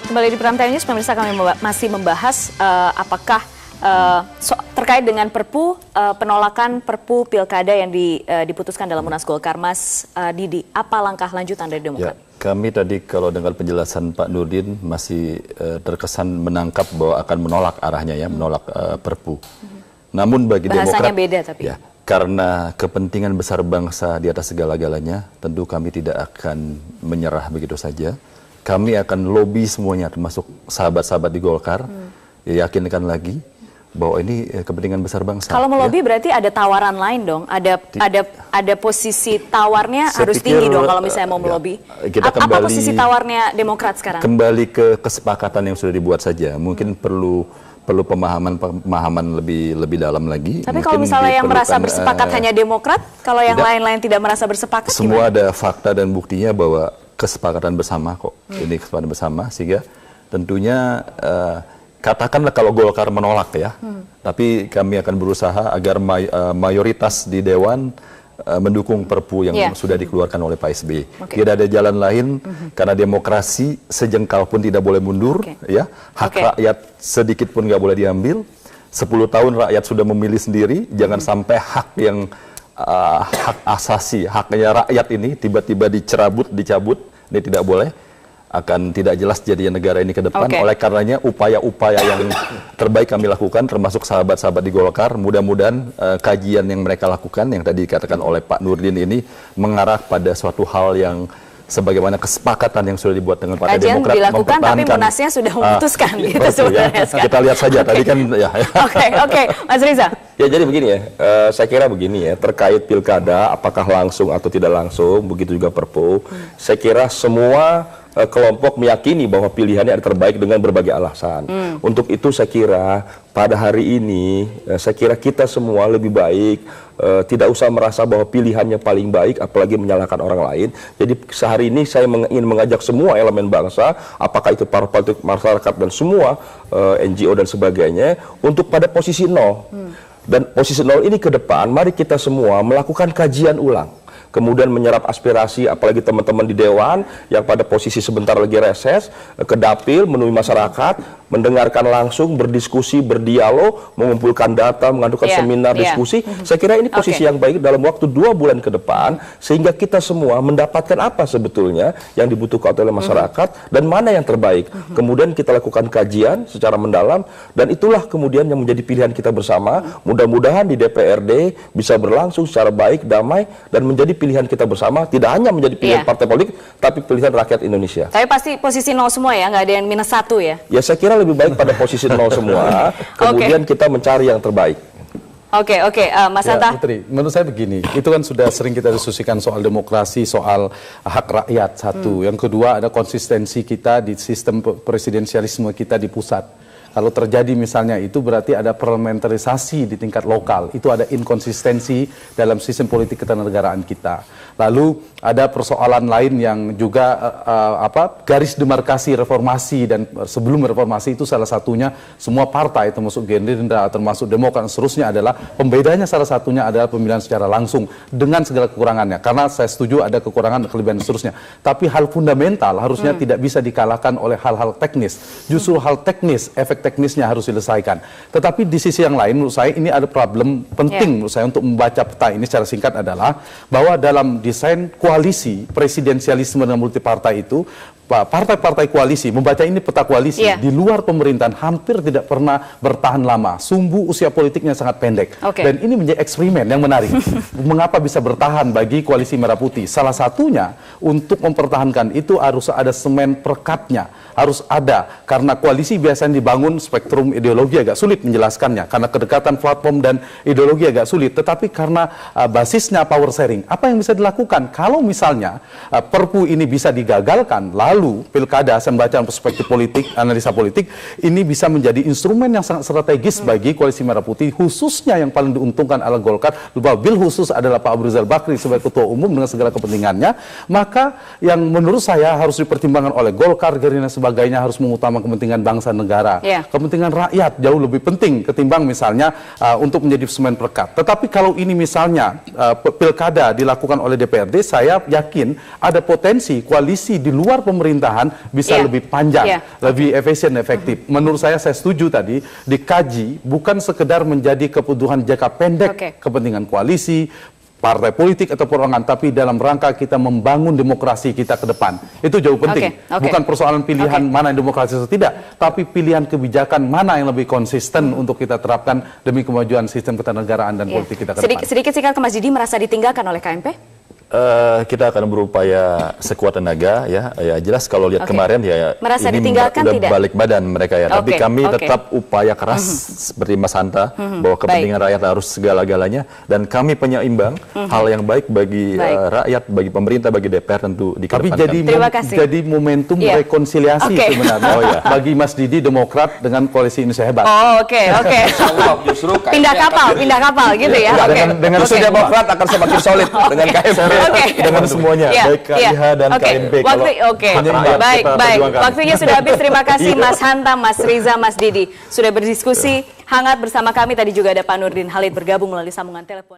Kembali di Prime Time News, pemirsa, kami masih membahas apakah terkait dengan Perpu, penolakan Perpu Pilkada yang diputuskan dalam Munas Golkar. Mas Didi, apa langkah lanjutan dari Demokrat? Ya, kami tadi kalau dengar penjelasan Pak Nurdin masih terkesan menangkap bahwa akan menolak arahnya ya, menolak Perpu. Namun bagi bahasanya Demokrat, beda tapi. Ya, karena kepentingan besar bangsa di atas segala-galanya, tentu kami tidak akan menyerah begitu saja. Kami akan lobby semuanya, termasuk sahabat-sahabat di Golkar, yakinkan lagi bahwa ini kepentingan besar bangsa. Kalau melobi berarti ada tawaran lain dong, ada posisi tawarnya harus tinggi dong kalau misalnya mau melobi. Apa posisi tawarnya Demokrat sekarang? Kembali ke kesepakatan yang sudah dibuat saja, mungkin perlu pemahaman lebih dalam lagi. Tapi kalau misalnya yang merasa bersepakat hanya Demokrat, kalau yang lain-lain tidak merasa bersepakat, semua gimana? Ada fakta dan buktinya bahwa kesepakatan bersama kok. Ini kesepakatan bersama, sehingga tentunya katakanlah kalau Golkar menolak ya, tapi kami akan berusaha agar mayoritas di Dewan mendukung Perpu yang sudah dikeluarkan oleh Pak SBY. Tidak ada jalan lain karena demokrasi sejengkal pun tidak boleh mundur, ya. Hak rakyat sedikit pun nggak boleh diambil. 10 tahun rakyat sudah memilih sendiri, jangan sampai hak yang hak asasi, haknya rakyat ini tiba-tiba dicabut, ini tidak boleh. Akan tidak jelas jadinya negara ini ke depan. Oleh karenanya upaya-upaya yang terbaik kami lakukan, termasuk sahabat-sahabat di Golkar, mudah-mudahan kajian yang mereka lakukan, yang tadi dikatakan oleh Pak Nurdin ini, mengarah pada suatu hal yang sebagaimana kesepakatan yang sudah dibuat dengan Partai Demokrat. Kajian dilakukan, tapi Munasnya sudah memutuskan. Gitu sebenarnya. Kita lihat saja, tadi kan ya. Oke, Mas Riza. Ya, jadi begini ya, saya kira begini ya, terkait pilkada, apakah langsung atau tidak langsung, begitu juga Perpu, saya kira semua kelompok meyakini bahwa pilihannya ada terbaik dengan berbagai alasan. Untuk itu saya kira pada hari ini, saya kira kita semua lebih baik tidak usah merasa bahwa pilihannya paling baik, apalagi menyalahkan orang lain. Jadi sehari ini saya ingin mengajak semua elemen bangsa, apakah itu para politik masyarakat dan semua NGO dan sebagainya, untuk pada posisi 0. Dan posisi 0 ini ke depan, mari kita semua melakukan kajian ulang. Kemudian menyerap aspirasi, apalagi teman-teman di Dewan yang pada posisi sebentar lagi reses, ke dapil, menemui masyarakat, mendengarkan langsung, berdiskusi, berdialog, mengumpulkan data, mengadakan seminar, diskusi. Saya kira ini posisi yang baik dalam waktu 2 bulan ke depan, sehingga kita semua mendapatkan apa sebetulnya yang dibutuhkan oleh masyarakat, dan mana yang terbaik. Kemudian kita lakukan kajian secara mendalam, dan itulah kemudian yang menjadi pilihan kita bersama. Mudah-mudahan di DPRD bisa berlangsung secara baik, damai, dan menjadi pilihan kita bersama, tidak hanya menjadi pilihan partai politik, tapi pilihan rakyat Indonesia. Tapi pasti posisi 0 semua ya, nggak ada yang -1 ya? Ya, saya kira lebih baik pada posisi 0 semua, kemudian kita mencari yang terbaik. Oke, Mas Hanta. Putri, menurut saya begini, itu kan sudah sering kita diskusikan soal demokrasi, soal hak rakyat, satu. Yang kedua, ada konsistensi kita di sistem presidensialisme kita di pusat. Kalau terjadi misalnya itu berarti ada parlementarisasi di tingkat lokal. Itu ada inkonsistensi dalam sistem politik ketenagaraan kita. Lalu ada persoalan lain yang juga garis demarkasi reformasi, dan sebelum reformasi itu salah satunya semua partai termasuk Gerindra, termasuk Demokrat dan seterusnya adalah pembedanya, salah satunya adalah pemilihan secara langsung dengan segala kekurangannya. Karena saya setuju ada kekurangan, kelebihan dan seterusnya. Tapi hal fundamental harusnya tidak bisa dikalahkan oleh hal-hal teknis. Justru hal teknis, efek teknisnya harus diselesaikan. Tetapi di sisi yang lain menurut saya ini ada problem penting menurut saya untuk membaca peta ini secara singkat adalah bahwa dalam desain koalisi presidensialisme dan multipartai itu, partai-partai koalisi membaca ini peta koalisi di luar pemerintahan hampir tidak pernah bertahan lama. Sumbu usia politiknya sangat pendek. Dan ini menjadi eksperimen yang menarik. Mengapa bisa bertahan bagi koalisi Merah Putih? Salah satunya untuk mempertahankan itu harus ada semen perekatnya. Harus ada, karena koalisi biasanya dibangun spektrum ideologi agak sulit menjelaskannya, karena kedekatan platform dan ideologi agak sulit, tetapi karena basisnya power sharing. Apa yang bisa dilakukan? Kalau misalnya Perpu ini bisa digagalkan, lalu pilkada, saya membaca perspektif politik, analisa politik, ini bisa menjadi instrumen yang sangat strategis bagi koalisi Merah Putih, khususnya yang paling diuntungkan adalah Golkar, bil khusus adalah Pak Abu Rizal Bakri sebagai ketua umum dengan segala kepentingannya, maka yang menurut saya harus dipertimbangkan oleh Golkar, Gerindra, sebagainya harus mengutamakan kepentingan bangsa negara. Kepentingan rakyat jauh lebih penting ketimbang misalnya untuk menjadi semen perekat. Tetapi kalau ini misalnya pilkada dilakukan oleh DPRD, saya yakin ada potensi koalisi di luar pemerintahan pemerintahan bisa lebih panjang, lebih efisien, efektif. Menurut saya setuju tadi, dikaji bukan sekedar menjadi kebutuhan jangka pendek, kepentingan koalisi, partai politik atau perorangan, tapi dalam rangka kita membangun demokrasi kita ke depan. Itu jauh penting. Bukan persoalan pilihan mana yang demokrasi atau tidak, tapi pilihan kebijakan mana yang lebih konsisten untuk kita terapkan demi kemajuan sistem ketatanegaraan dan politik kita ke depan. Sedikit singkat ke Mas Didi, merasa ditinggalkan oleh KMP? Kita akan berupaya sekuat tenaga ya jelas kalau lihat kemarin ya merasa ini ditinggalkan udah tidak? balik badan mereka ya, tapi kami tetap upaya keras seperti Mas Hanta bahwa kepentingan rakyat harus segala-galanya, dan kami penyeimbang hal yang baik bagi rakyat, bagi pemerintah, bagi DPR tentu dikedepankan. Tapi jadi momentum rekonsiliasi sebenarnya bagi Mas Didi Demokrat dengan koalisi Indonesia Hebat. Justru pindah kapal gitu ya. Dengan Demokrat akan semakin solid dengan KMP. Dengan semuanya, baik KIH dan KMP. Baik. Waktunya sudah habis. Terima kasih Mas Hanta, Mas Riza, Mas Didi sudah berdiskusi hangat bersama kami. Tadi juga ada Pak Nurdin Halid bergabung melalui sambungan telepon.